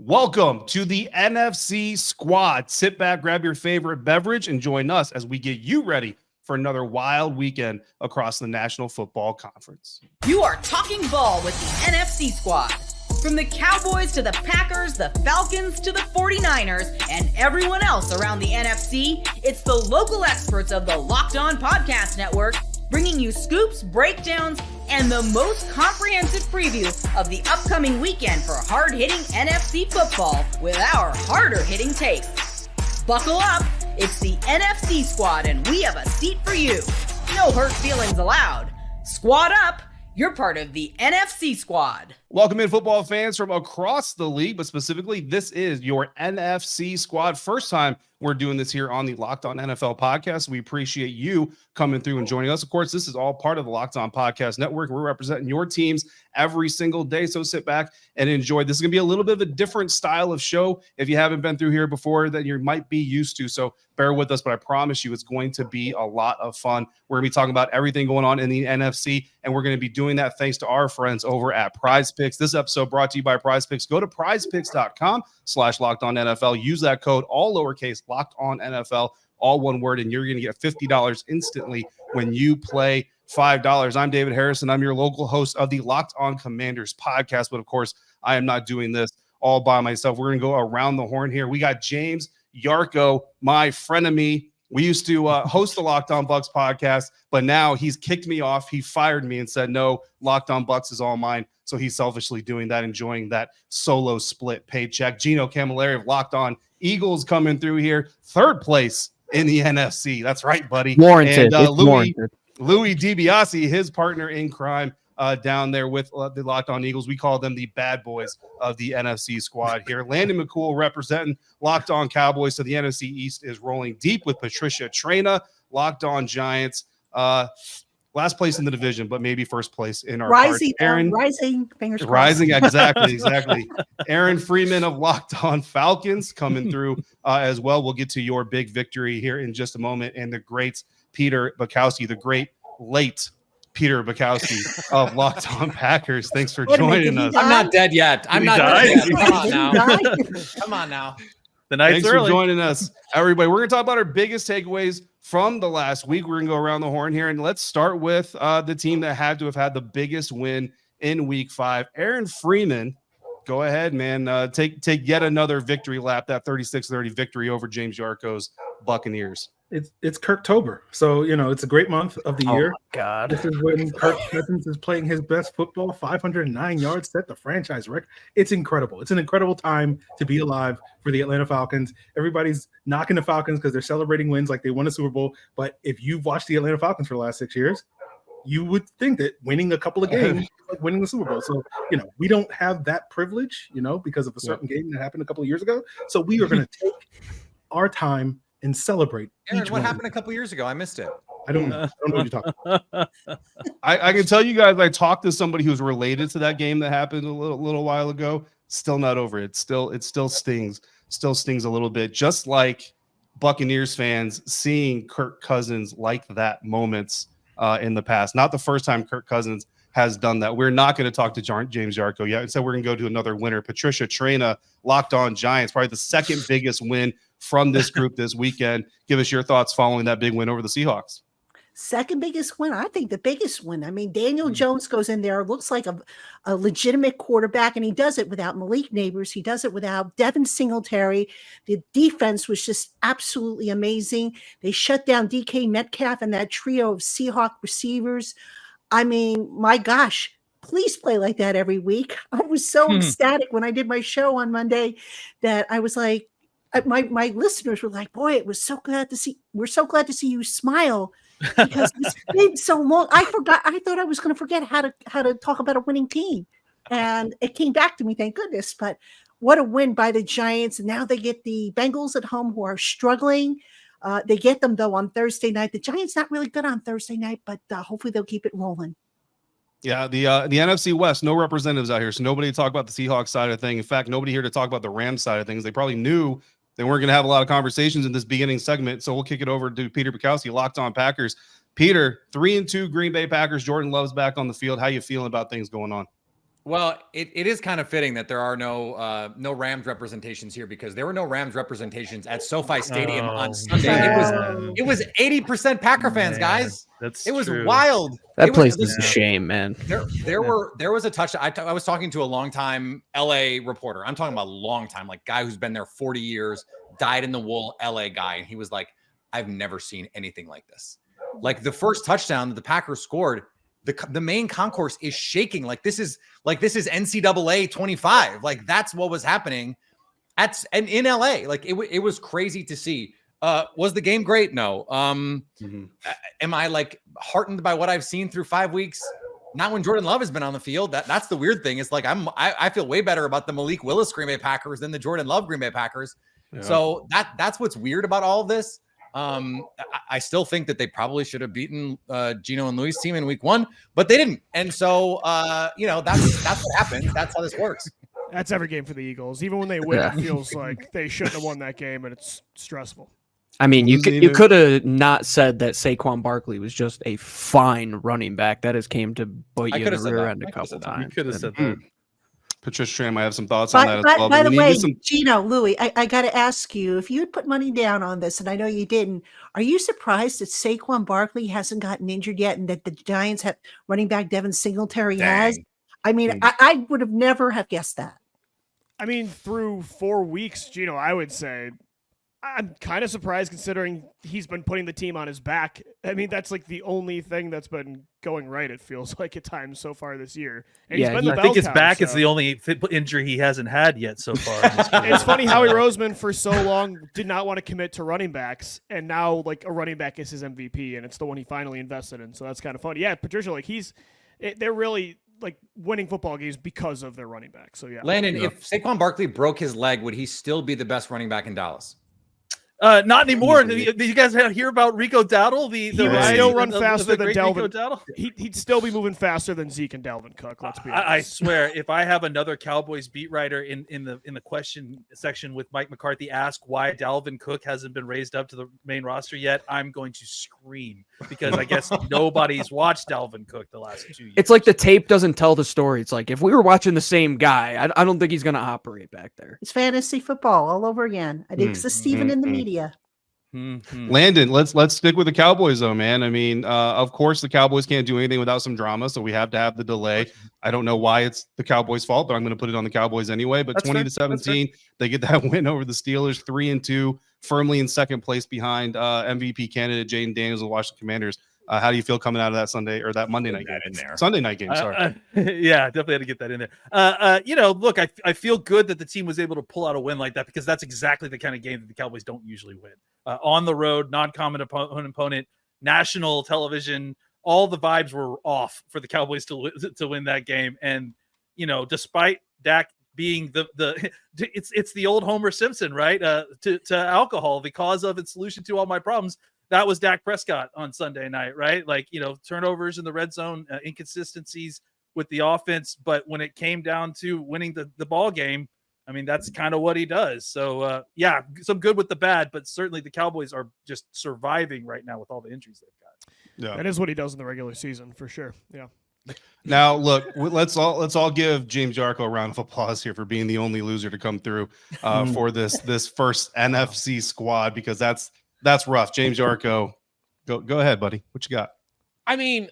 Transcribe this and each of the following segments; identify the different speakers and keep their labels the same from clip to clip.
Speaker 1: Welcome to the NFC Squad. Sit back, grab your favorite beverage, and join us as we get you ready for another wild weekend across the National Football Conference.
Speaker 2: You are talking ball with the NFC Squad. From the Cowboys to the Packers, the Falcons to the 49ers, and everyone else around the NFC, it's the local experts of the Locked On Podcast Network bringing you scoops, breakdowns, and the most comprehensive preview of the upcoming weekend for hard-hitting NFC football with our harder-hitting takes. Buckle up, it's the NFC Squad, and we have a seat for you. No hurt feelings allowed. Squad up, you're part of the NFC Squad.
Speaker 1: Welcome in, football fans from across the league, but specifically, this is your NFC Squad. First time we're doing this here on the Locked On NFL podcast. We appreciate you coming through and joining us. Of course, this is all part of the Locked On Podcast Network. We're representing your teams every single day, so sit back and enjoy. This is going to be a little bit of a different style of show if you haven't been through here before that you might be used to, so bear with us, but I promise you it's going to be a lot of fun. We're going to be talking about everything going on in the NFC, and we're going to be doing that thanks to our friends over at Prize Picks. This episode brought to you by Prize Picks. Go to prizepicks.com/LockedOnNFL. Use that code, all lowercase, Locked On NFL, all one word, and you're going to get $50 instantly when you play $5. I'm David Harrison. I'm your local host of the Locked On Commanders podcast, but of course, I am not doing this all by myself. We're going to go around the horn here. We got James Yarko, my frenemy. We used to host the Locked On Bucs podcast, but now he's kicked me off. He fired me and said, no, Locked On Bucs is all mine. So he's selfishly doing that, enjoying that solo split paycheck. Gino Camilleri of Locked On Eagles coming through here. Third place in the NFC. That's right, buddy.
Speaker 3: Warranted.
Speaker 1: And
Speaker 3: Warranted.
Speaker 1: Louis DiBiase, his partner in crime, down there with the Locked On Eagles. We call them the bad boys of the NFC Squad here. Landon McCool representing Locked On Cowboys. So the NFC East is rolling deep with Patricia Traina, Locked On Giants. Last place in the division, but maybe first place in our
Speaker 4: rising,
Speaker 1: Aaron,
Speaker 4: rising, fingers crossed.
Speaker 1: Rising, exactly. Aaron Freeman of Locked On Falcons coming through as well. We'll get to your big victory here in just a moment. And the great Peter Bukowski, the great late Peter Bukowski of Locked On Packers. Thanks for joining us.
Speaker 3: I'm not dead yet. I'm not dead yet. Come on now. Come on now.
Speaker 5: The night's
Speaker 1: Thanks
Speaker 5: early.
Speaker 1: for joining us, everybody. We're going to talk about our biggest takeaways from the last week. We're going to go around the horn here, and let's start with the team that had to have had the biggest win in Week 5. Aaron Freeman, go ahead, man. Take yet another victory lap, that 36-30 victory over James Yarko's Buccaneers.
Speaker 5: It's Kirktober, so it's a great month of the year.
Speaker 3: Oh my God,
Speaker 5: this is when Kirk Cousins is playing his best football. 509 yards, set the franchise record. It's incredible. It's an incredible time to be alive for the Atlanta Falcons. Everybody's knocking the Falcons because they're celebrating wins like they won a Super Bowl. But if you've watched the Atlanta Falcons for the last 6 years, you would think that winning a couple of games is like winning the Super Bowl. So we don't have that privilege, because of a certain game that happened a couple of years ago. So we are going to take our time and celebrate.
Speaker 6: Aaron, what happened a couple years ago? I missed it.
Speaker 5: I don't know what you're talking about.
Speaker 1: I can tell you guys, I talked to somebody who's related to that game that happened a little while ago. Still not over it. It still stings a little bit. Just like Buccaneers fans seeing Kirk Cousins like that moments in the past. Not the first time Kirk Cousins has done that. We're not going to talk to James Yarko yet. Instead, we're going to go to another winner, Patricia Traina, Locked On Giants, probably the second biggest win from this group this weekend. Give us your thoughts following that big win over the Seahawks.
Speaker 4: Second biggest win. I think the biggest win. I mean, Daniel Jones goes in there, looks like a legitimate quarterback, and he does it without Malik Neighbors. He does it without Devin Singletary. The defense was just absolutely amazing. They shut down DK Metcalf and that trio of Seahawk receivers. I mean, my gosh, please play like that every week. I was so ecstatic when I did my show on Monday that I was like, my listeners were like, boy, it was so glad to see. We're so glad to see you smile because it's been so long. I thought I was going to forget how to talk about a winning team, and it came back to me. Thank goodness. But what a win by the Giants! And now they get the Bengals at home, who are struggling. They get them though on Thursday night. The Giants not really good on Thursday night, but hopefully they'll keep it rolling.
Speaker 1: Yeah, the NFC West, no representatives out here, so nobody to talk about the Seahawks side of things. In fact, nobody here to talk about the Rams side of things. They probably knew they weren't going to have a lot of conversations in this beginning segment, so we'll kick it over to Peter Bukowski, Locked On Packers. Peter, 3-2 Green Bay Packers. Jordan Love's back on the field. How you feeling about things going on?
Speaker 6: Well, it is kind of fitting that there are no Rams representations here because there were no Rams representations at SoFi Stadium on Sunday.
Speaker 4: man.
Speaker 6: It was 80% Packer fans, guys.
Speaker 7: It
Speaker 6: was
Speaker 7: true.
Speaker 6: wild.
Speaker 3: That place is a shame, man.
Speaker 6: There was a touch. I was talking to a longtime LA reporter. I'm talking about a long time, like guy who's been there 40 years, dyed in the wool LA guy, and he was like, "I've never seen anything like this." Like the first touchdown that the Packers scored. The main concourse is shaking. Like this is NCAA 25. Like that's what was happening in LA. Like it was crazy to see. Was the game great? No. Am I like heartened by what I've seen through 5 weeks? Not when Jordan Love has been on the field. That's the weird thing. It's like I feel way better about the Malik Willis Green Bay Packers than the Jordan Love Green Bay Packers. Yeah. So that's what's weird about all of this. I still think that they probably should have beaten Gino and Louis' team in week 1, but they didn't. And so, that's what happened. That's how this works.
Speaker 8: That's every game for the Eagles. Even when they win, it feels like they shouldn't have won that game, and it's stressful.
Speaker 3: I mean, you could have not said that Saquon Barkley was just a fine running back. That has came to bite you in the rear end a couple times.
Speaker 7: You could have said that.
Speaker 1: Patricia Tran might have some thoughts on that as well.
Speaker 4: By the way, Gino, Louis, I got to ask you, if you had put money down on this, and I know you didn't, are you surprised that Saquon Barkley hasn't gotten injured yet and that the Giants have running back Devin Singletary has? I mean, I would have never have guessed that.
Speaker 8: I mean, through 4 weeks, Gino, I would say I'm kind of surprised considering he's been putting the team on his back. I mean, that's like the only thing that's been going right, it feels like at times so far this year. And
Speaker 7: I think his back is the only injury he hasn't had yet so far.
Speaker 8: It's funny, Howie Roseman for so long did not want to commit to running backs, and now like a running back is his MVP, and it's the one he finally invested in. So that's kind of funny. Yeah, Patricia, like they're really like winning football games because of their running back. So yeah.
Speaker 6: Landon, if Saquon Barkley broke his leg, would he still be the best running back in Dallas?
Speaker 7: Not anymore. Did you guys hear about Rico Dowdle?
Speaker 8: He would still run faster than Dalvin. He'd still be moving faster than Zeke and Dalvin Cook. Let's be honest.
Speaker 7: I swear, if I have another Cowboys beat writer in the question section with Mike McCarthy ask why Dalvin Cook hasn't been raised up to the main roster yet, I'm going to scream because I guess nobody's watched Dalvin Cook the last 2 years.
Speaker 3: It's like the tape doesn't tell the story. It's like if we were watching the same guy, I don't think he's going to operate back there.
Speaker 4: It's fantasy football all over again. It exists even in the media.
Speaker 1: Landon, let's stick with the Cowboys though, man. I mean, of course the Cowboys can't do anything without some drama, so we have to have the delay. I don't know why it's the Cowboys' fault, but I'm going to put it on the Cowboys anyway. But 20-17, they get that win over the Steelers, 3-2, firmly in second place behind MVP candidate Jaden Daniels of the Washington Commanders. How do you feel coming out of that Sunday or that Monday night game?
Speaker 7: In there.
Speaker 1: Sunday night game, sorry.
Speaker 7: Yeah, definitely had to get that in there. Look, I feel good that the team was able to pull out a win like that because that's exactly the kind of game that the Cowboys don't usually win. On the road, non-common opponent, national television, all the vibes were off for the Cowboys to win that game. And, despite Dak being it's the old Homer Simpson, right? To alcohol, the cause of and solution to all my problems. That was Dak Prescott on Sunday night, right? Like, turnovers in the red zone, inconsistencies with the offense. But when it came down to winning the ball game, I mean, that's kind of what he does. So, some good with the bad, but certainly the Cowboys are just surviving right now with all the injuries they've got.
Speaker 8: Yeah, that is what he does in the regular season for sure. Yeah.
Speaker 1: Now, look, let's all give James Yarko a round of applause here for being the only loser to come through for this first NFC squad, because that's rough. James Yarko, go ahead, buddy. What you got?
Speaker 9: I mean,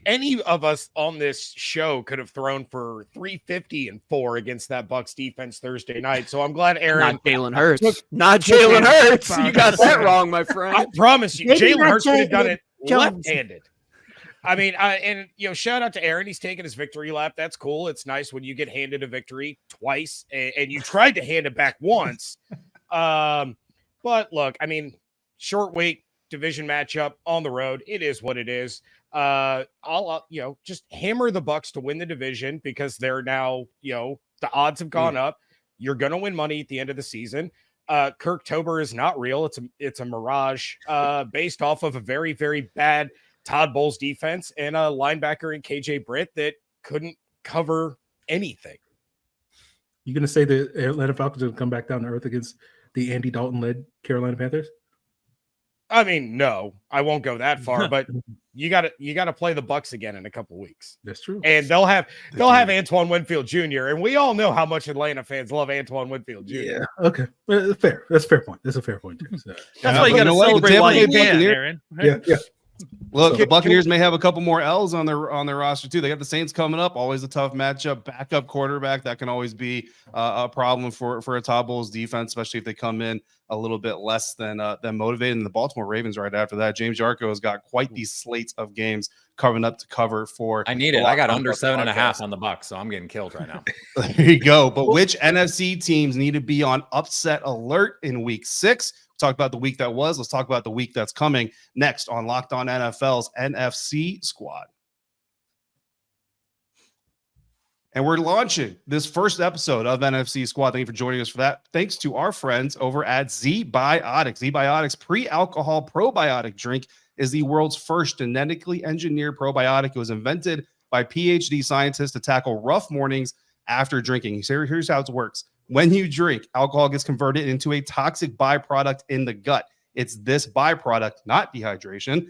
Speaker 9: any of us on this show could have thrown for 350 and 4 against that Bucs defense Thursday night. So I'm glad Aaron.
Speaker 3: Not Jalen Hurts. Not Jalen Hurts. You got that wrong, my friend.
Speaker 9: I promise you, Jalen Hurts would have done it left-handed. I mean, shout out to Aaron. He's taking his victory lap. That's cool. It's nice when you get handed a victory twice, and you tried to hand it back once. But look, I mean, short week division matchup on the road. It is what it is. I'll just hammer the Bucs to win the division because they're now, the odds have gone up. You're going to win money at the end of the season. Kirktober is not real. It's a mirage based off of a very, very bad Todd Bowles defense and a linebacker in KJ Britt that couldn't cover anything.
Speaker 5: You going to say the Atlanta Falcons will come back down to earth against the Andy Dalton-led Carolina Panthers?
Speaker 9: I mean, no, I won't go that far, but you got to play the Bucs again in a couple weeks.
Speaker 5: That's true.
Speaker 9: And they'll have Antoine Winfield Jr. And we all know how much Atlanta fans love Antoine Winfield Jr.
Speaker 5: Yeah. Okay. Fair. That's a fair point. That's a fair point too. So,
Speaker 7: That's why you got to celebrate while you can, Aaron. Right?
Speaker 5: Yeah.
Speaker 1: Look, the Buccaneers may have a couple more L's on their roster too. They got the Saints coming up, always a tough matchup. Backup quarterback, that can always be a problem for a Todd Bowles defense, especially if they come in a little bit less than motivated. And the Baltimore Ravens right after that. James Yarko has got quite these slates of games coming up to cover for.
Speaker 6: I need it. I got under 7.5 on the Bucs, so I'm getting killed right now.
Speaker 1: There you go. But which NFC teams need to be on upset alert in Week 6? Talk about the week that was. Let's talk about the week that's coming next on Locked On NFL's NFC Squad. And we're launching this first episode of NFC Squad. Thank you for joining us for that. Thanks to our friends over at Z-Biotics. Z-Biotics pre-alcohol probiotic drink is the world's first genetically engineered probiotic. It was invented by PhD scientists to tackle rough mornings after drinking. So here's how it works. When you drink, alcohol gets converted into a toxic byproduct in the gut. It's this byproduct, not dehydration,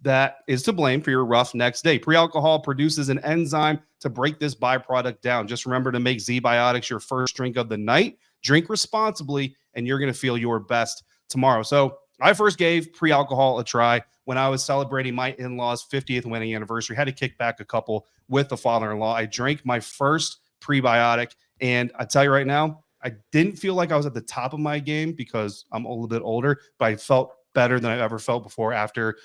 Speaker 1: that is to blame for your rough next day. Pre-alcohol produces an enzyme to break this byproduct down. Just remember to make Z-Biotics your first drink of the night. Drink responsibly, and you're going to feel your best tomorrow. So I first gave pre-alcohol a try when I was celebrating my in-laws' 50th wedding anniversary. Had to kick back a couple with the father-in-law. I drank my first prebiotic. And I tell you right now, I didn't feel like I was at the top of my game because I'm a little bit older, but I felt better than I've ever felt before after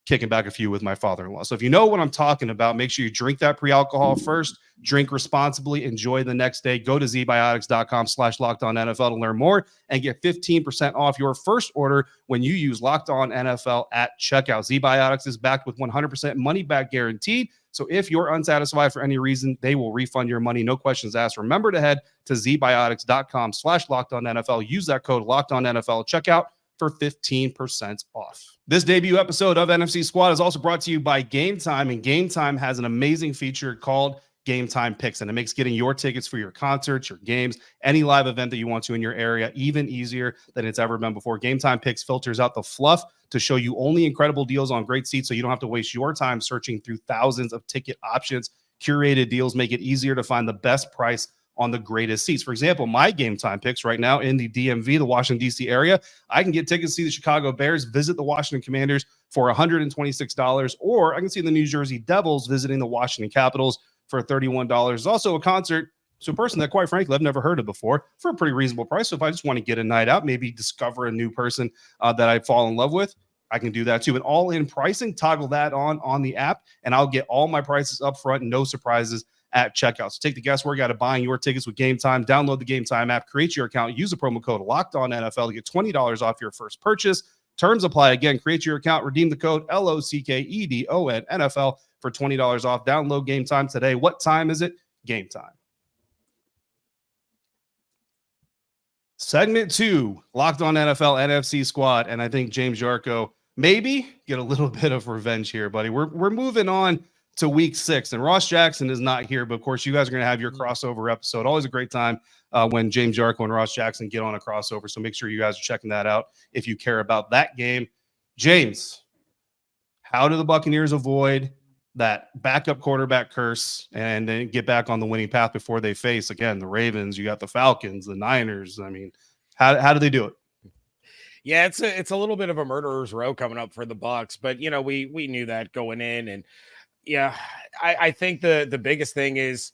Speaker 1: kicking back a few with my father-in-law. So if you know what I'm talking about, make sure you drink that pre-alcohol first, drink responsibly, enjoy the next day. Go to zbiotics.com/LockedOnNFL to learn more and get 15% off your first order when you use Locked On NFL at checkout. Z-Biotics is backed with 100% money back guaranteed. So if you're unsatisfied for any reason, they will refund your money. No questions asked. Remember to head to zbiotics.com/LockedOnNFL. Use that code LockedOnNFL at checkout for 15% off. This debut episode of NFC Squad is also brought to you by Game Time, and Game Time has an amazing feature called Game Time Picks, and it makes getting your tickets for your concerts, your games, any live event that you want to in your area even easier than it's ever been before. Game Time Picks filters out the fluff to show you only incredible deals on great seats, so you don't have to waste your time searching through thousands of ticket options. Curated deals make it easier to find the best price on the greatest seats. For example, my Game Time Picks right now in the DMV, the Washington, D.C. area, I can get tickets to see the Chicago Bears visit the Washington Commanders for $126, or I can see the New Jersey Devils visiting the Washington Capitals for $31. There's also a concert to a person that, quite frankly, I've never heard of before for a pretty reasonable price. So if I just want to get a night out, maybe discover a new person that I fall in love with, I can do that too. And all-in pricing, toggle that on the app, and I'll get all my prices up front, no surprises at checkout. So take the guesswork out of buying your tickets with Game Time. Download the Game Time app, create your account, use the promo code LOCKEDONNFL to get $20 off your first purchase. Terms apply. Again, create your account, redeem the code LOCKEDONNFL for $20 off. Download Game Time today. What time is it? Game Time. Segment 2, Locked On NFL NFC Squad, and I think James Yarko maybe get a little bit of revenge here, buddy. We're moving on to Week 6, and Ross Jackson is not here, but of course you guys are going to have your crossover episode. Always a great time when James Yarko and Ross Jackson get on a crossover, so make sure you guys are checking that out if you care about that game. James, how do the Buccaneers avoid that backup quarterback curse and then get back on the winning path before they face, again, the Ravens? You got the Falcons, the Niners. I mean, how do they do it?
Speaker 9: Yeah, it's a little bit of a murderer's row coming up for the Bucs, but you know, we knew that going in, and yeah, I think the biggest thing is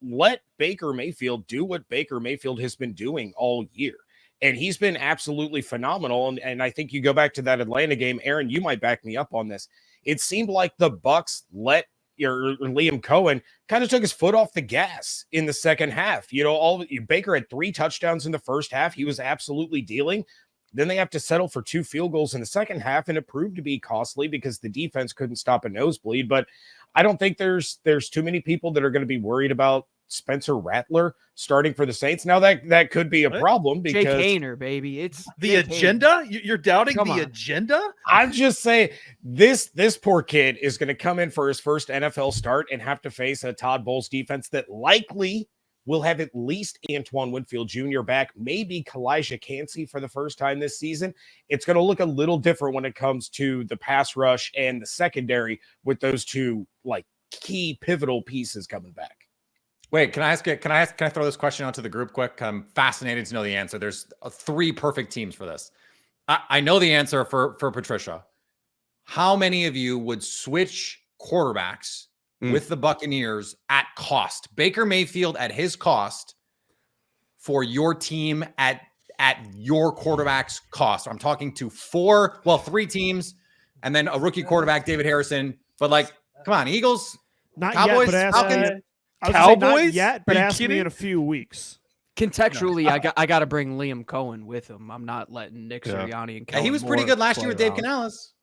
Speaker 9: let Baker Mayfield do what Baker Mayfield has been doing all year. And he's been absolutely phenomenal. And I think you go back to that Atlanta game, Aaron, you might back me up on this. It seemed like the Bucs let your Liam Cohen kind of took his foot off the gas in the second half. You know, Baker had 3 touchdowns in the first half. He was absolutely dealing. Then they have to settle for 2 field goals in the second half, and it proved to be costly because the defense couldn't stop a nosebleed. But I don't think there's too many people that are going to be worried about Spencer Rattler starting for the Saints. Now that could be a problem because
Speaker 3: Jake Hayner, baby, it's
Speaker 7: the agenda. You're doubting the agenda.
Speaker 9: I'm just saying this poor kid is going to come in for his first NFL start and have to face a Todd Bowles defense that likely will have at least Antoine Winfield Jr. back, maybe Kalijah Cansey for the first time this season. It's going to look a little different when it comes to the pass rush and the secondary with those two like key pivotal pieces coming back.
Speaker 6: Wait, can I throw this question out to the group quick? I'm fascinated to know the answer. There's 3 perfect teams for this. I know the answer for Patricia. How many of you would switch quarterbacks with the Buccaneers at cost? Baker Mayfield at his cost for your team at your quarterback's cost. I'm talking to 3 teams and then a rookie quarterback, David Harrison. But like, come on, Eagles,
Speaker 8: not
Speaker 6: Cowboys,
Speaker 8: yet,
Speaker 6: Falcons.
Speaker 8: Cowboys? Not yet, but ask me in a few weeks.
Speaker 3: Contextually, I got to bring Liam Cohen with him. I'm not letting Nick Sirianni and Kellen
Speaker 6: he was pretty
Speaker 3: Moore
Speaker 6: good last year with Dave
Speaker 3: around.
Speaker 6: Canales.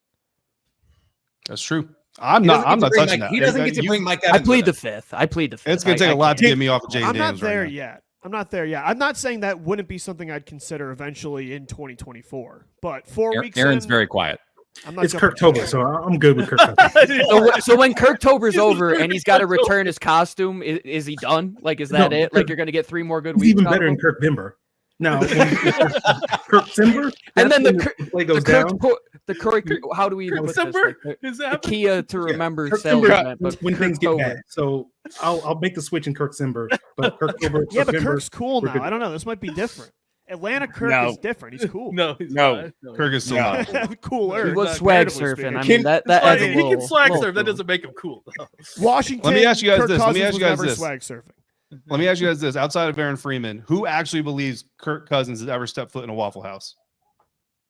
Speaker 1: That's true. I'm not touching that.
Speaker 6: He doesn't get to bring Mike Evans.
Speaker 3: I plead the fifth.
Speaker 1: It's going to take a lot to get me off of James
Speaker 8: I'm
Speaker 1: Daniels
Speaker 8: not there
Speaker 1: right
Speaker 8: yet. I'm not there yet. I'm not saying that wouldn't be something I'd consider eventually in 2024. But 4 weeks
Speaker 6: Aaron's
Speaker 8: in,
Speaker 6: very quiet.
Speaker 5: It's Kirktober, so I'm good with Kirktober.
Speaker 3: So when Kirktober's over and he's got to return his costume, is he done? Like, is that it? Like, you're going to get 3 more good weeks?
Speaker 5: He's even better than Kirk Bimber. Now, Kirk Simber,
Speaker 3: and then the
Speaker 5: play goes down.
Speaker 3: How do we even put this? Like, the Kia to remember
Speaker 5: Kirk
Speaker 3: sales
Speaker 5: Simber,
Speaker 3: event, but
Speaker 5: when things get
Speaker 3: Kirktober.
Speaker 5: bad. So I'll make the switch in Kirk Simber, but Kirktober.
Speaker 8: Yeah, but Kirk's cool now. I don't know. This might be different. Atlanta Kirk is different. He's cool.
Speaker 7: No.
Speaker 1: Kirk is still not.
Speaker 8: Cooler.
Speaker 3: He was swag surfing. I mean, that adds a
Speaker 7: he
Speaker 3: little,
Speaker 7: can swag
Speaker 3: little
Speaker 7: surf. That
Speaker 3: cool.
Speaker 7: doesn't make him cool.
Speaker 8: Washington.
Speaker 1: Let me ask you guys
Speaker 8: Kirk
Speaker 1: this. Let me
Speaker 8: Cousins
Speaker 1: ask you
Speaker 8: was
Speaker 1: guys
Speaker 8: never
Speaker 1: this.
Speaker 8: swag surfing.
Speaker 1: Let me ask you guys this. Outside of Aaron Freeman, who actually believes Kirk Cousins has ever stepped foot in a Waffle House?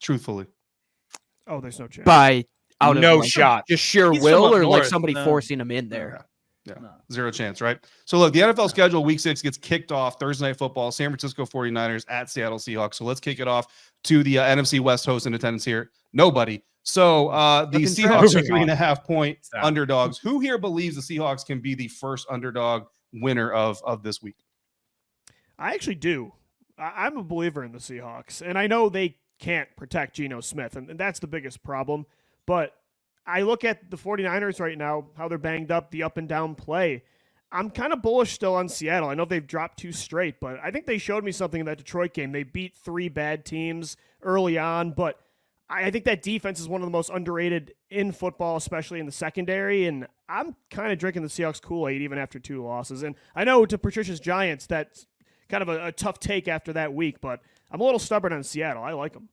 Speaker 1: Truthfully.
Speaker 8: Oh, there's no chance.
Speaker 3: By out
Speaker 9: No
Speaker 3: of like,
Speaker 9: shot.
Speaker 3: just sheer
Speaker 7: He's
Speaker 3: will,
Speaker 7: from up
Speaker 3: or like
Speaker 7: north.
Speaker 3: somebody
Speaker 7: No.
Speaker 3: forcing him in there.
Speaker 1: Yeah. Zero chance, right? So look, the NFL schedule week 6 gets kicked off Thursday Night Football, San Francisco 49ers at Seattle Seahawks. So let's kick it off to the NFC West host in attendance here. Nobody. So the Seahawks are 3.5-point underdogs. Who here believes the Seahawks can be the first underdog winner of this week?
Speaker 8: I actually do. I'm a believer in the Seahawks, and I know they can't protect Geno Smith, and that's the biggest problem. But I look at the 49ers right now, how they're banged up, the up and down play. I'm kind of bullish still on Seattle. I know they've dropped 2 straight, but I think they showed me something in that Detroit game. They beat 3 bad teams early on, but I think that defense is one of the most underrated in football, especially in the secondary, and I'm kind of drinking the Seahawks Kool-Aid even after 2 losses. And I know to Patricia's Giants, that's kind of a tough take after that week, but I'm a little stubborn on Seattle. I like them.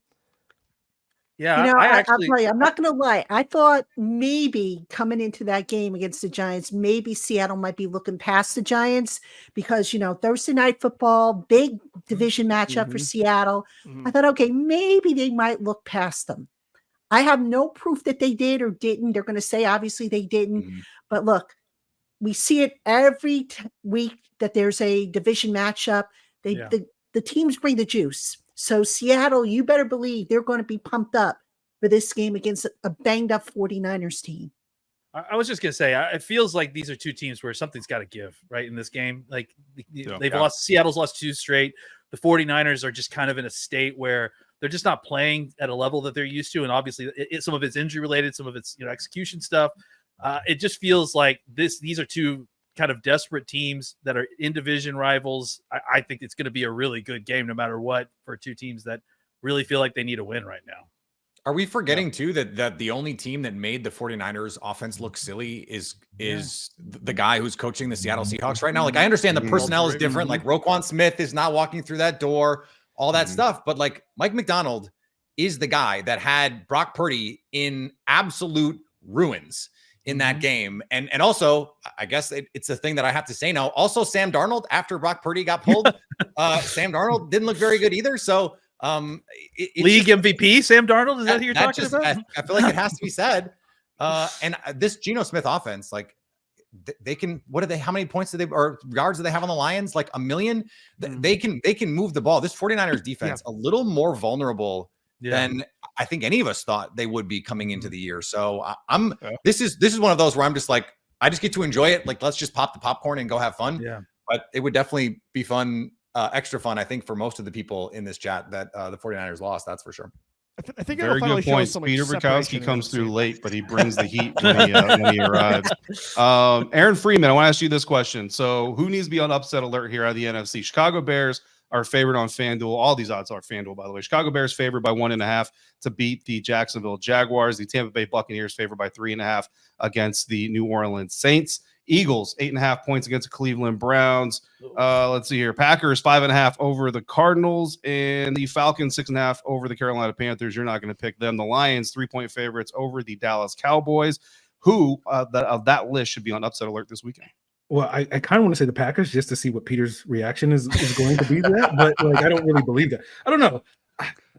Speaker 7: Yeah,
Speaker 4: You know,
Speaker 7: I'll
Speaker 4: tell you, I'm not going to lie. I thought maybe coming into that game against the Giants, maybe Seattle might be looking past the Giants because, Thursday Night Football, big division matchup for Seattle. I thought, okay, maybe they might look past them. I have no proof that they did or didn't. They're going to say, obviously, they didn't. But look, we see it every week that there's a division matchup. The teams bring the juice. So Seattle, you better believe they're going to be pumped up for this game against a banged up 49ers team.
Speaker 7: I was just going to say, it feels like these are 2 teams where something's got to give, right, in this game. Like, they've lost, Seattle's lost 2 straight. The 49ers are just kind of in a state where they're just not playing at a level that they're used to. And obviously, some of it's injury related, some of it's execution stuff. It just feels like these are 2 kind of desperate teams that are in division rivals. I think it's going to be a really good game no matter what for 2 teams that really feel like they need a win right now.
Speaker 6: Are we forgetting too that the only team that made the 49ers offense look silly is the guy who's coaching the Seattle Seahawks right now? Like, I understand the personnel is different. Like, Roquan Smith is not walking through that door, all that stuff. But like, Mike McDonald is the guy that had Brock Purdy in absolute ruins in that game. And also, I guess it's a thing that I have to say now. Also, Sam Darnold, after Brock Purdy got pulled, Sam Darnold didn't look very good either. So
Speaker 7: league MVP Sam Darnold, is that who you're talking about?
Speaker 6: I feel like it has to be said. And this Geno Smith offense, like, they can, how many points or yards do they have on the Lions? Like 1 million. They can move the ball. This 49ers defense a little more vulnerable than I think any of us thought they would be coming into the year. So this is one of those where I'm just like, I just get to enjoy it. Like, let's just pop the popcorn and go have fun.
Speaker 7: Yeah.
Speaker 6: But it would definitely be fun, extra fun, I think, for most of the people in this chat that the 49ers lost. That's for sure.
Speaker 8: I think
Speaker 1: very
Speaker 8: it'll finally
Speaker 1: good
Speaker 8: show
Speaker 1: point.
Speaker 8: some, like,
Speaker 1: Peter
Speaker 8: separation
Speaker 1: Bukowski
Speaker 8: in
Speaker 1: comes
Speaker 8: the
Speaker 1: through
Speaker 8: NFC.
Speaker 1: late, but he brings the heat when he arrives. Aaron Freeman, I want to ask you this question. So, who needs to be on upset alert here out of the NFC? Chicago Bears are favored on FanDuel. All these odds are FanDuel, by the way. Chicago Bears favored by 1.5 to beat the Jacksonville Jaguars. The Tampa Bay Buccaneers favored by 3.5 against the New Orleans Saints. Eagles 8.5 points against the Cleveland Browns. Let's see here. Packers 5.5 over the Cardinals, and the Falcons 6.5 over the Carolina Panthers. You're not going to pick them. The Lions 3-point favorites over the Dallas Cowboys. Who of that list should be on upset alert this weekend?
Speaker 5: Well, I kind of want to say the Packers just to see what Peter's reaction is going to be to that, but like I don't really believe that. I don't know.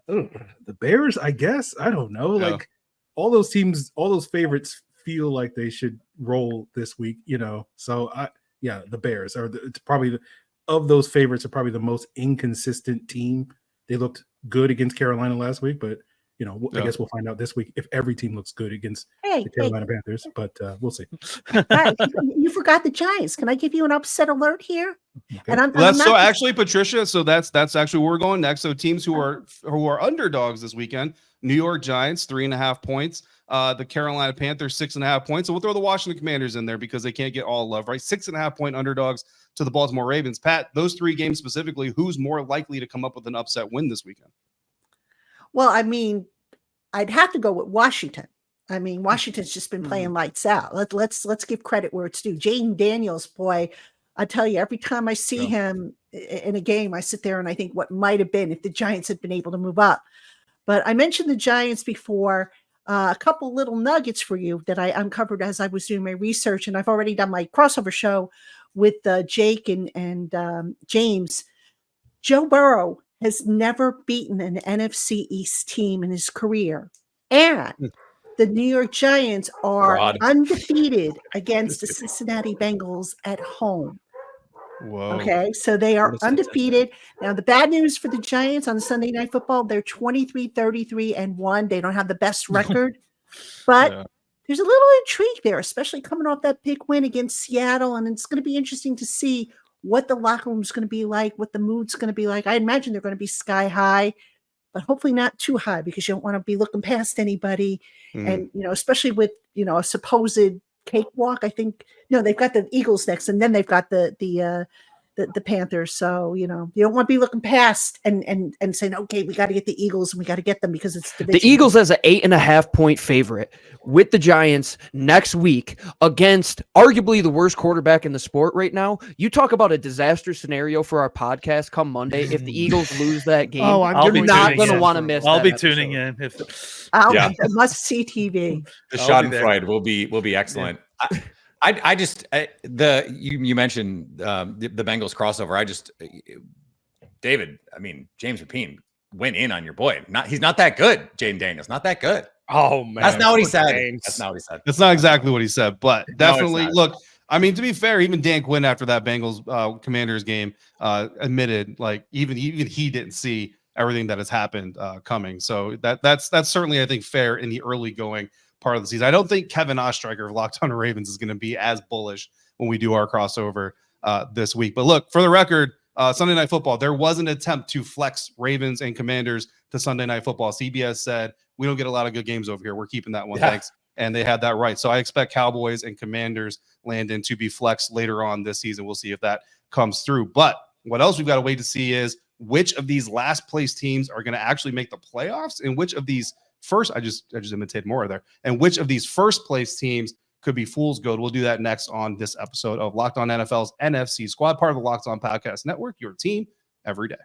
Speaker 5: The Bears, I guess. I don't know.
Speaker 1: Yeah.
Speaker 5: Like all those teams, all those favorites feel like they should roll this week, So the Bears it's probably of those favorites are probably the most inconsistent team. They looked good against Carolina last week, but I guess we'll find out this week if every team looks good against the Carolina Panthers, but we'll see.
Speaker 4: You forgot the Giants. Can I give you an upset alert here?
Speaker 5: Okay.
Speaker 4: And
Speaker 1: So actually, Patricia, so that's actually where we're going next. So teams who are underdogs this weekend: New York Giants 3.5 points, the Carolina Panthers 6.5 points. So we'll throw the Washington Commanders in there because they can't get all love, right? 6.5 point underdogs to the Baltimore Ravens. Pat, those three games specifically, who's more likely to come up with an upset win this weekend?
Speaker 4: Well, I mean, I'd have to go with Washington. I mean, Washington's just been playing lights out. Let's give credit where it's due. Jaden Daniels, boy, I tell you, every time I see him in a game, I sit there and I think what might have been if the Giants had been able to move up. But I mentioned the Giants before. A couple little nuggets for you that I uncovered as I was doing my research, and I've already done my crossover show with Jake and James. Joe Burrow has never beaten an NFC East team in his career. And the New York Giants are undefeated against the Cincinnati Bengals at home.
Speaker 1: Whoa.
Speaker 4: Okay, so they are undefeated. Now, the bad news for the Giants on Sunday Night Football, they're 23-33-1. They don't have the best record, but there's a little intrigue there, especially coming off that big win against Seattle. And it's going to be interesting to see what the locker room is going to be like, what the mood's going to be like. I imagine they're going to be sky high, but hopefully not too high because you don't want to be looking past anybody. And, especially with, a supposed cakewalk, I think, they've got the Eagles next and then they've got the Panthers. So, you don't want to be looking past and saying, okay, we got to get the Eagles and we got to get them because it's division.
Speaker 3: The Eagles as an 8.5 point favorite with the Giants next week against arguably the worst quarterback in the sport right now. You talk about a disaster scenario for our podcast come Monday. If the Eagles lose that game, you're not going to want to miss.
Speaker 7: I'll be tuning in.
Speaker 4: Must see TV.
Speaker 6: The Schadenfreude will be excellent. Yeah. You mentioned the Bengals crossover. David, James Rapine went in on your boy. He's not that good. Jaden Daniels, not that good.
Speaker 9: Oh man,
Speaker 6: that's not what he said. That's
Speaker 1: not exactly what he said, but definitely look. To be fair, even Dan Quinn after that Bengals Commanders game admitted like even he didn't see everything that has happened coming. So that's certainly I think fair in the early going part of the season. I don't think Kevin Ostreicher of Locked On Ravens is going to be as bullish when we do our crossover this week. But look, for the record, Sunday Night Football, there was an attempt to flex Ravens and Commanders to Sunday Night Football. CBS said, we don't get a lot of good games over here. We're keeping that one. Thanks. And they had that right. So I expect Cowboys and Commanders Landon to be flexed later on this season. We'll see if that comes through. But what else we've got to wait to see is which of these last place teams are going to actually make the playoffs and which of these first, I just imitated more there. And which of these first place teams could be fool's gold? We'll do that next on this episode of Locked On NFL's NFC Squad, part of the Locked On Podcast Network, your team every day.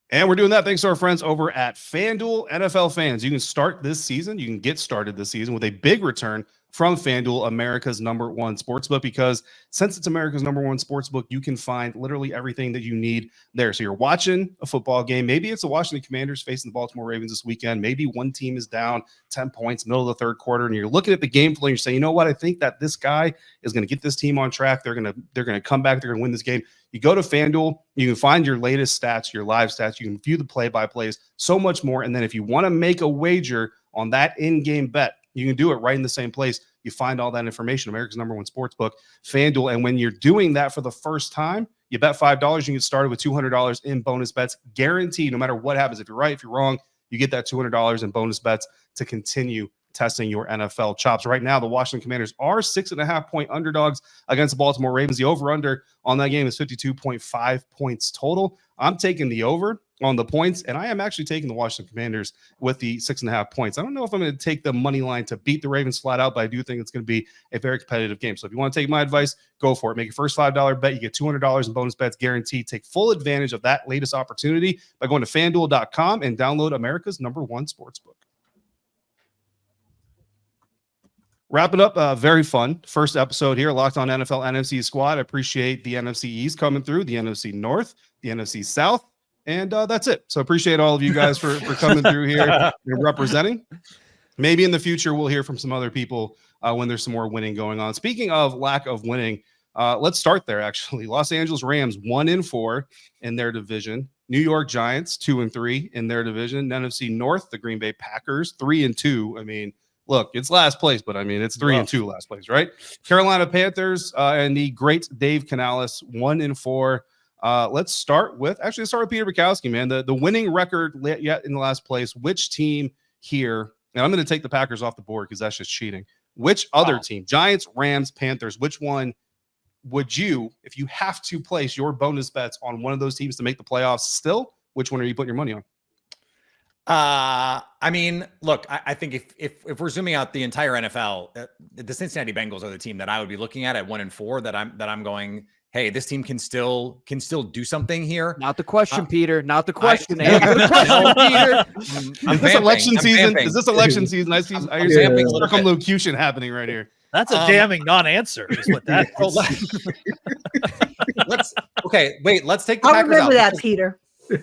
Speaker 1: And we're doing that thanks to our friends over at FanDuel. NFL fans, you can get started this season with a big return from FanDuel, America's #1 sportsbook, because since it's America's #1 sportsbook, you can find literally everything that you need there. So you're watching a football game. Maybe it's the Washington Commanders facing the Baltimore Ravens this weekend. Maybe one team is down 10 points, middle of the third quarter, and you're looking at the game plan and you're saying, you know what? I think that this guy is going to get this team on track. They're going to come back. They're going to win this game. You go to FanDuel, you can find your latest stats, your live stats. You can view the play-by-plays, so much more. And then if you want to make a wager on that in-game bet, you can do it right in the same place. You find all that information, America's #1 sportsbook, FanDuel. And when you're doing that for the first time, You bet $5, you can get started with $200 in bonus bets, guaranteed. No matter what happens, if you're right, if you're wrong, you get that $200 in bonus bets to continue testing your NFL chops. Right now, the Washington Commanders are 6.5-point underdogs against the Baltimore Ravens. The over-under on that game is 52.5 points total. I'm taking the over on the points, and I am actually taking the Washington Commanders with the 6.5 points. I don't know if I'm going to take the money line to beat the Ravens flat out, but I do think it's going to be a very competitive game. So if you want to take my advice, go for it. Make your first $5 bet. You get $200 in bonus bets guaranteed. Take full advantage of that latest opportunity by going to FanDuel.com and download America's #1 sportsbook. Wrapping up, very fun first episode here, Locked On NFL NFC Squad. I appreciate the NFC East coming through, the NFC North, the NFC South, and that's it. So appreciate all of you guys for coming through here and representing. Maybe in the future we'll hear from some other people when there's some more winning going on. Speaking of lack of winning, let's start there, actually. Los Angeles Rams 1-4 in their division. New York Giants 2-3 in their division. NFC North, the Green Bay Packers 3-2. I mean, look, it's last place, but I mean, it's 3-2 last place, right? Carolina Panthers and the great Dave Canales 1-4. Let's start with Peter Bukowski, man. The winning record yet in the last place. Which team here? And I'm going to take the Packers off the board because that's just cheating. Which other team? Giants, Rams, Panthers. Which one would you, if you have to place your bonus bets on one of those teams to make the playoffs still, which one are you putting your money on?
Speaker 6: I mean, look, I think if we're zooming out the entire NFL, the Cincinnati Bengals are the team that I would be looking at 1-4 that I'm going, hey, this team can still do something here.
Speaker 3: Not the question, Peter. Not the question.
Speaker 1: Peter. Is this election season? Is this election season? I see circumlocution happening right here.
Speaker 7: That's a damning non-answer. Is what that is.
Speaker 6: Let's take the
Speaker 4: I'll
Speaker 6: Packers
Speaker 4: remember
Speaker 6: out.
Speaker 4: that, Peter.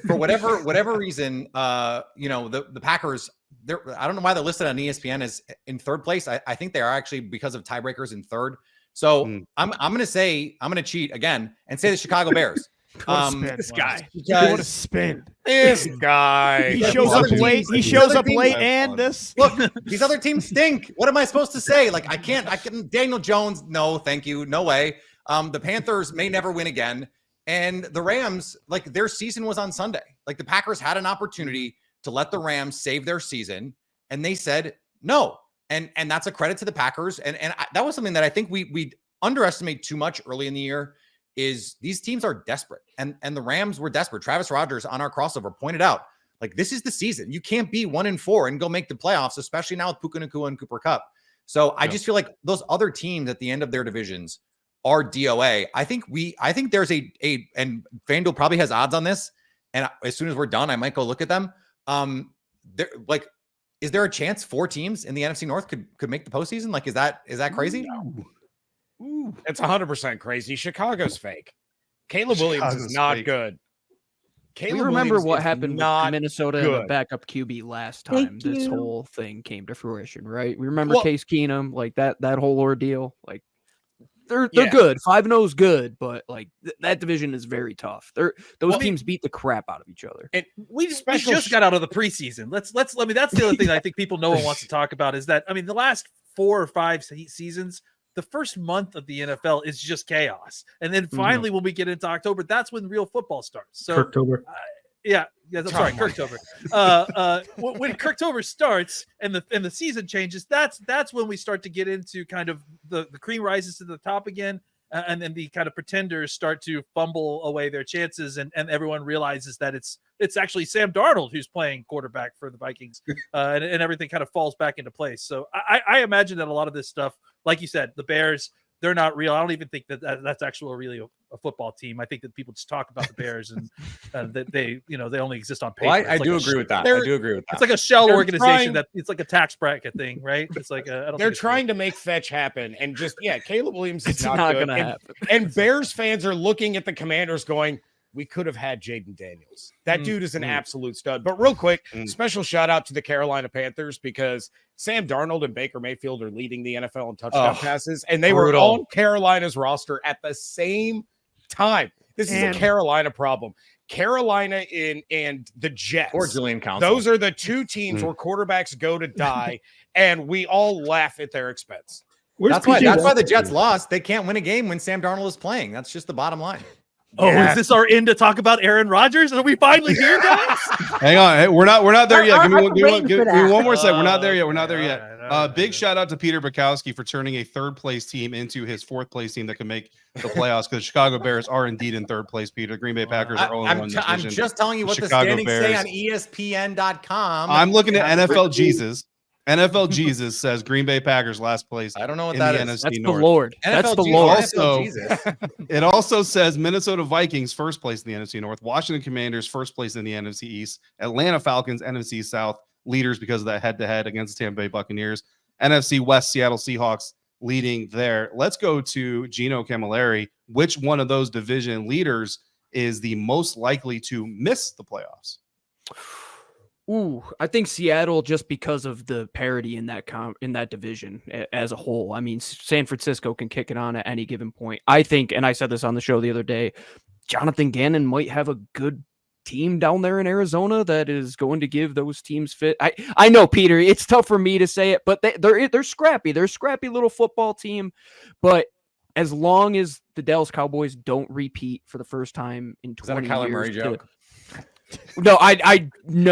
Speaker 6: For whatever reason, the Packers, I don't know why they're listed on ESPN as in third place. I think they are actually because of tiebreakers in third. So I'm going to cheat again and say the Chicago Bears.
Speaker 8: This guy.
Speaker 9: What a spin. This guy.
Speaker 8: He shows up late. He shows up late and this.
Speaker 6: Look, these other teams stink. What am I supposed to say? Like, I can Daniel Jones. No, thank you. No way. The Panthers may never win again. And the Rams, like, their season was on Sunday. Like, the Packers had an opportunity to let the Rams save their season, and they said no. And that's a credit to the Packers. And that was something that I think we underestimate too much early in the year. Is these teams are desperate, and the Rams were desperate. Travis Rogers on our crossover pointed out, like, this is the season. You can't be 1-4 and go make the playoffs, especially now with Puka Nacua and Cooper Kupp. So I just feel like those other teams at the end of their divisions are DOA. I think there's and FanDuel probably has odds on this. And as soon as we're done, I might go look at them. Is there a chance 4 teams in the NFC North could make the postseason? Like, is that crazy?
Speaker 9: Ooh. It's 100% crazy. Chicago's fake. Caleb Williams is not good.
Speaker 3: We remember what happened with Minnesota and the backup QB last time this whole thing came to fruition, right? We remember Case Keenum, like that whole ordeal. Like, they're good. 5-0 is good, but like that division is very tough. Those teams beat the crap out of each other.
Speaker 7: And we just got out of the preseason. Let's that's the other thing I think no one wants to talk about is that, I mean, the last 4 or 5 seasons, the first month of the NFL is just chaos. And then finally, when we get into October, that's when real football starts. So
Speaker 5: Kirktober.
Speaker 7: Kirktober. When Kirktober starts and the season changes, that's when we start to get into kind of the cream rises to the top again. And then the kind of pretenders start to fumble away their chances, and everyone realizes that it's actually Sam Darnold who's playing quarterback for the Vikings, and everything kind of falls back into place. So I imagine that a lot of this stuff, like you said, the Bears, they're not real. I don't even think that's actually really a football team. I think that people just talk about the Bears and that they only exist on paper.
Speaker 6: Well, I do agree with that.
Speaker 7: It's like a shell organization it's like a tax bracket thing, right? It's like
Speaker 9: they're trying to make fetch happen, and just Caleb Williams is not good.
Speaker 3: Gonna happen.
Speaker 9: And Bears fans are looking at the Commanders going, we could have had Jaden Daniels. That dude is an absolute stud. But real quick, special shout out to the Carolina Panthers, because Sam Darnold and Baker Mayfield are leading the NFL in touchdown passes, and they were on Carolina's roster at the same time. This is a Carolina problem. Carolina and the Jets.
Speaker 6: Or Julian Council.
Speaker 9: Those are the 2 teams where quarterbacks go to die, and we all laugh at their expense.
Speaker 6: That's why the Jets lost. They can't win a game when Sam Darnold is playing. That's just the bottom line.
Speaker 7: Oh, is this our end to talk about Aaron Rodgers? Are we finally here, guys?
Speaker 1: Hang on. Hey, we're not there yet. Give me one more second. We're not there yet. Big shout out to Peter Bukowski for turning a third place team into his fourth place team that can make the playoffs, because Chicago Bears are indeed in third place, Peter. Green Bay Packers are 0-1.
Speaker 6: I'm just telling you what the standings say on ESPN.com.
Speaker 1: I'm looking at NFL Jesus. NFL Jesus says Green Bay Packers last place.
Speaker 6: I don't know what that is.
Speaker 1: NFC
Speaker 3: That's
Speaker 1: North.
Speaker 3: the Lord. That's the Lord.
Speaker 1: Also, it also says Minnesota Vikings first place in the NFC North, Washington Commanders first place in the NFC East, Atlanta Falcons NFC South leaders because of that head-to-head against the Tampa Bay Buccaneers, NFC West Seattle Seahawks leading there. Let's go to Gino Camilleri. Which one of those division leaders is the most likely to miss the playoffs?
Speaker 3: Ooh, I think Seattle, just because of the parity in that division as a whole. I mean, San Francisco can kick it on at any given point. I think, and I said this on the show the other day, Jonathan Gannon might have a good team down there in Arizona that is going to give those teams fit. I know, Peter, it's tough for me to say it, but they're scrappy. They're a scrappy little football team. But as long as the Dallas Cowboys don't repeat for the first time in 20 years.
Speaker 6: Is that a Kyler Murray joke?
Speaker 3: No,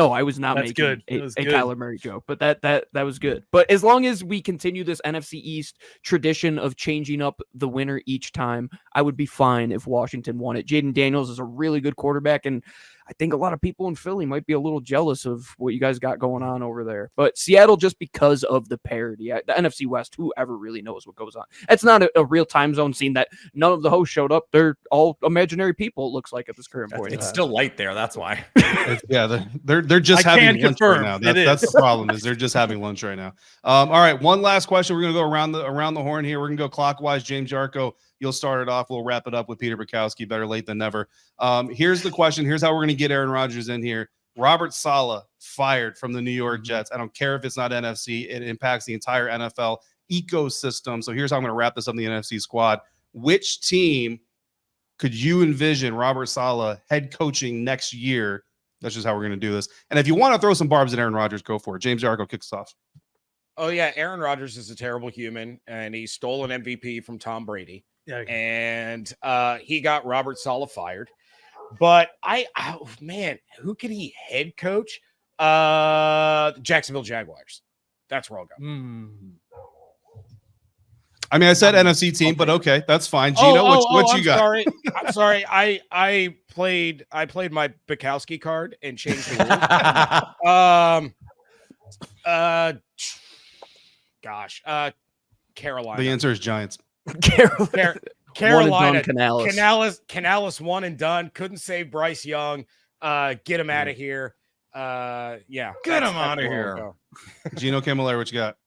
Speaker 3: I was not
Speaker 7: That's
Speaker 3: making
Speaker 7: good.
Speaker 3: a
Speaker 7: Good.
Speaker 3: Kyler Murray joke, but that was good. But as long as we continue this NFC East tradition of changing up the winner each time, I would be fine if Washington won it. Jaden Daniels is a really good quarterback, and I think a lot of people in Philly might be a little jealous of what you guys got going on over there. But Seattle, just because of the parity, the NFC West, whoever really knows what goes on. It's not a real time zone scene that none of the hosts showed up. They're all imaginary people, it looks like, at this current point.
Speaker 6: It's still light there. That's why.
Speaker 1: They're just having lunch right now. That's the problem, is they're just having lunch right now. All right, one last question. We're going to go around the horn here. We're going to go clockwise. James Jarko, you'll start it off. We'll wrap it up with Peter Bukowski. Better late than never. Here's the question. Here's how we're going to get Aaron Rodgers in here. Robert Saleh fired from the New York Jets. I don't care if it's not NFC. It impacts the entire NFL ecosystem. So here's how I'm going to wrap this up in the NFC squad. Which team could you envision Robert Saleh head coaching next year? That's just how we're going to do this. And if you want to throw some barbs at Aaron Rodgers, go for it. James Jarko kicks off.
Speaker 9: Oh, yeah. Aaron Rodgers is a terrible human, and he stole an MVP from Tom Brady.
Speaker 7: Yeah.
Speaker 9: And he got Robert Saleh fired. But man, who could he head coach? Jacksonville Jaguars. That's where I'll go.
Speaker 1: I mean, I said NFC team, but okay, that's fine. Gino, what you got?
Speaker 9: Sorry. I'm sorry. I played my Bukowski card and changed the rule. Carolina.
Speaker 1: The answer is Giants.
Speaker 9: Carolina.
Speaker 3: Canales.
Speaker 9: Canales one and done. Couldn't save Bryce Young. Get him out of here. Get
Speaker 6: him out of here.
Speaker 1: Gino Camilleri, what you got?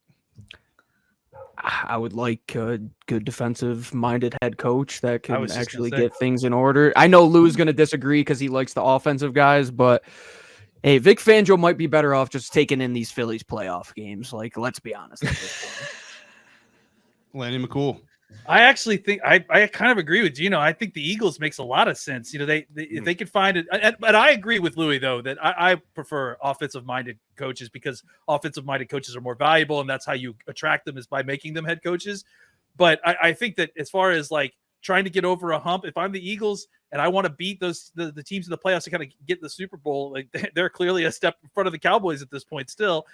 Speaker 3: I would like a good defensive-minded head coach that can actually get things in order. I know Lou's going to disagree because he likes the offensive guys, but hey, Vic Fangio might be better off just taking in these Phillies playoff games. Like, let's be honest at this point.
Speaker 1: Lanny McCool.
Speaker 7: I actually think I kind of agree with Gino. I think the Eagles makes a lot of sense. You know, if they could find it, but I agree with Louis though that I prefer offensive-minded coaches because offensive-minded coaches are more valuable, and that's how you attract them is by making them head coaches. But I think that as far as like trying to get over a hump, if I'm the Eagles and I want to beat the teams in the playoffs to kind of get the Super Bowl, like they're clearly a step in front of the Cowboys at this point still.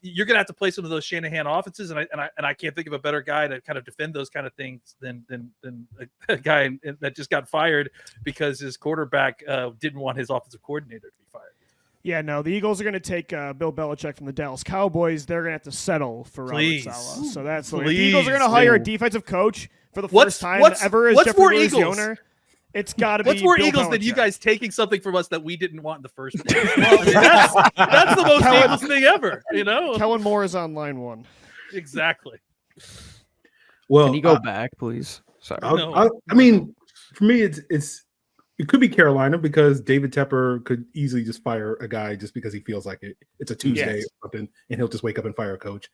Speaker 7: You're gonna have to play some of those Shanahan offenses, and I can't think of a better guy to kind of defend those kind of things than a guy that just got fired because his quarterback didn't want his offensive coordinator to be fired.
Speaker 8: Yeah, no, the Eagles are going to take Bill Belichick from the Dallas Cowboys. They're going to have to settle for Robert Saleh. So that's the Eagles are going to hire a defensive coach for the first time ever as Jeffrey Lurie the owner. It's got to be.
Speaker 7: What's more
Speaker 8: Bill
Speaker 7: Eagles
Speaker 8: Belichick.
Speaker 7: than you guys taking something from us that we didn't want in the first place? Well, I mean, that's the most Eagles thing ever, you know?
Speaker 8: Kellen Moore is on line one.
Speaker 7: Exactly.
Speaker 5: Well,
Speaker 3: can you go back, please? Sorry.
Speaker 5: I mean, for me, it could be Carolina because David Tepper could easily just fire a guy just because he feels like it. It's a Tuesday or something, and he'll just wake up and fire a coach.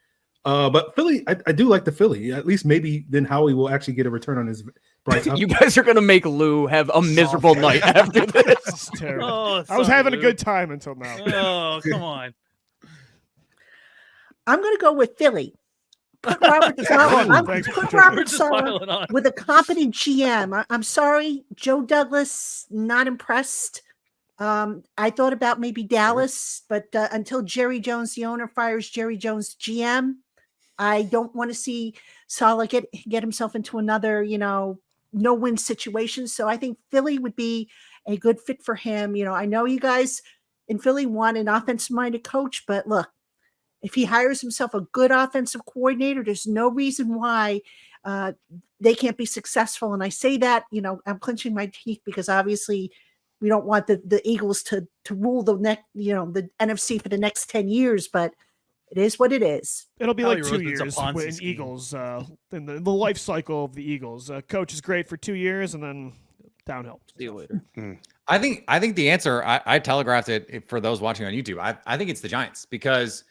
Speaker 5: But Philly, I do like the Philly. At least maybe then Howie will actually get a return on his Bryce.
Speaker 3: You guys are going to make Lou have a miserable night after this.
Speaker 8: It's terrible.
Speaker 7: Oh,
Speaker 8: I was having a good time until now.
Speaker 7: Oh, come on.
Speaker 4: I'm going to go with Philly Put Robert Saleh.
Speaker 8: Thanks,
Speaker 4: Put
Speaker 8: Patricia.
Speaker 4: Robert
Speaker 7: We're just
Speaker 4: Saleh
Speaker 7: piling on.
Speaker 4: with a competent GM. I'm sorry, Joe Douglas, not impressed. I thought about maybe Dallas, but until Jerry Jones, the owner, fires Jerry Jones, GM, I don't want to see Saleh get himself into another, no-win situation. So I think Philly would be a good fit for him. I know you guys in Philly want an offensive-minded coach, but look, if he hires himself a good offensive coordinator, there's no reason why they can't be successful. And I say that, I'm clenching my teeth because obviously we don't want the Eagles to rule the NFC for the next 10 years, but it is what it is.
Speaker 8: It'll be
Speaker 7: Howie
Speaker 8: like 2
Speaker 7: Roseman's a
Speaker 8: years
Speaker 7: Ponzi
Speaker 8: with
Speaker 7: scheme.
Speaker 8: Eagles in the life cycle of the Eagles. Coach is great for 2 years and then downhill.
Speaker 3: See you later.
Speaker 6: I think the answer, I telegraphed it for those watching on YouTube. I think it's the Giants because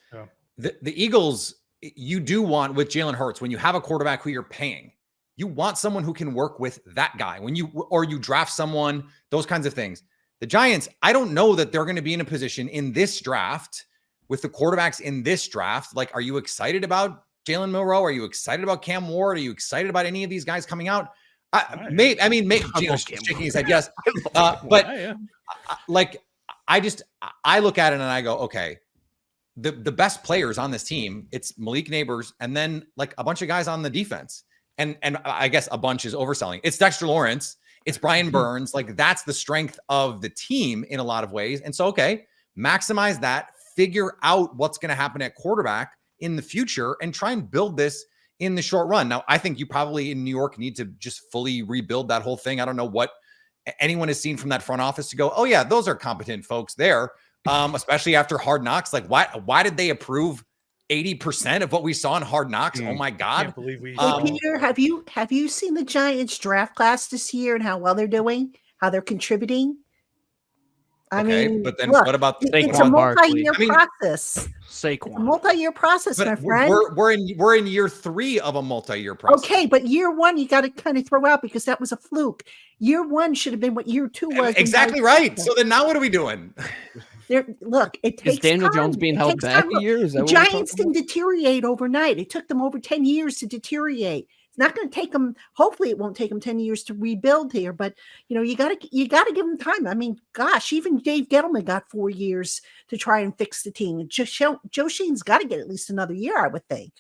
Speaker 6: the Eagles, you do want with Jalen Hurts, when you have a quarterback who you're paying, you want someone who can work with that guy when you draft someone, those kinds of things. The Giants, I don't know that they're going to be in a position in this draft with the quarterbacks in this draft. Like, are you excited about Jalen Milroe? Are you excited about Cam Ward? Are you excited about any of these guys coming out? Gino's shaking his head, yes. But I look at it and I go, okay, the best players on this team, it's Malik Neighbors and then like a bunch of guys on the defense. And I guess a bunch is overselling. It's Dexter Lawrence. It's Brian Burns. Like, that's the strength of the team in a lot of ways. And so, okay, maximize that, figure out what's going to happen at quarterback in the future and try and build this in the short run. Now, I think you probably in New York need to just fully rebuild that whole thing. I don't know what anyone has seen from that front office to go, oh yeah, those are competent folks there. Especially after Hard Knocks. Like, why did they approve 80% of what we saw in Hard Knocks? Oh my God.
Speaker 7: I can't believe we
Speaker 4: Hey, Peter, have you seen the Giants draft class this year and how well they're doing, how they're contributing? I mean,
Speaker 6: but then
Speaker 4: look,
Speaker 6: what about
Speaker 4: it's a
Speaker 3: Saquon
Speaker 4: multi-year
Speaker 3: Barkley?
Speaker 4: process. It's a
Speaker 3: Saquon.
Speaker 4: multi-year process, my
Speaker 6: but
Speaker 4: friend.
Speaker 6: we're in year 3 of a multi-year process.
Speaker 4: Okay, but year 1 you got to kind of throw out because that was a fluke. Year 1 should have been what year 2 was.
Speaker 6: Exactly right. So then now what are we doing?
Speaker 4: Look, it takes
Speaker 3: Is Daniel
Speaker 4: time.
Speaker 3: Jones being
Speaker 4: It
Speaker 3: held
Speaker 4: takes
Speaker 3: back
Speaker 4: time.
Speaker 3: a
Speaker 4: Look,
Speaker 3: year? Is that
Speaker 4: the
Speaker 3: what we're
Speaker 4: Giants
Speaker 3: talking
Speaker 4: didn't deteriorate overnight. It took them over 10 years to deteriorate. It's not going to take them. Hopefully, it won't take them 10 years to rebuild here. But you got to give them time. I mean, gosh, even Dave Gettleman got 4 years to try and fix the team. Joe Sheen's got to get at least another year, I would think.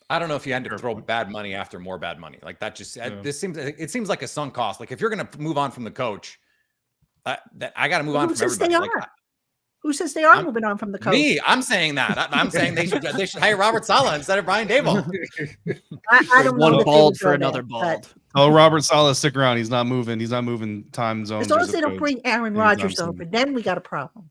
Speaker 6: I don't know if you had to throw bad money after more bad money. Like that just it seems like a sunk cost. Like if you're going to move on from the coach, that I got to move on from everybody.
Speaker 4: Who says they are moving on from the coach?
Speaker 6: Me, I'm saying that. I'm saying they should hire Robert Saleh instead of Brian Daboll.
Speaker 4: I don't know.
Speaker 3: One bald for another bald.
Speaker 1: Oh, Robert Saleh, stick around. He's not moving. He's not moving time zones.
Speaker 4: As long as they don't bring Aaron Rodgers over, then we got a problem.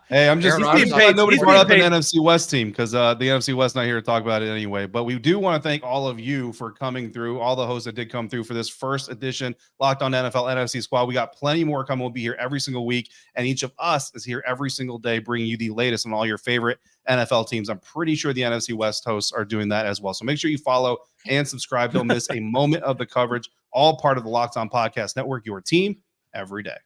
Speaker 1: Hey, I'm just
Speaker 7: being paid.
Speaker 1: nobody
Speaker 7: He's
Speaker 1: brought up
Speaker 7: being
Speaker 1: an
Speaker 7: paid.
Speaker 1: NFC West team because the NFC West not here to talk about it anyway. But we do want to thank all of you for coming through, all the hosts that did come through for this first edition Locked On NFL NFC Squad. We got plenty more coming. We'll be here every single week, and each of us is here every single day, bringing you the latest on all your favorite NFL teams. I'm pretty sure the NFC West hosts are doing that as well. So make sure you follow and subscribe. Don't miss a moment of the coverage. All part of the Locked On Podcast Network, your team every day.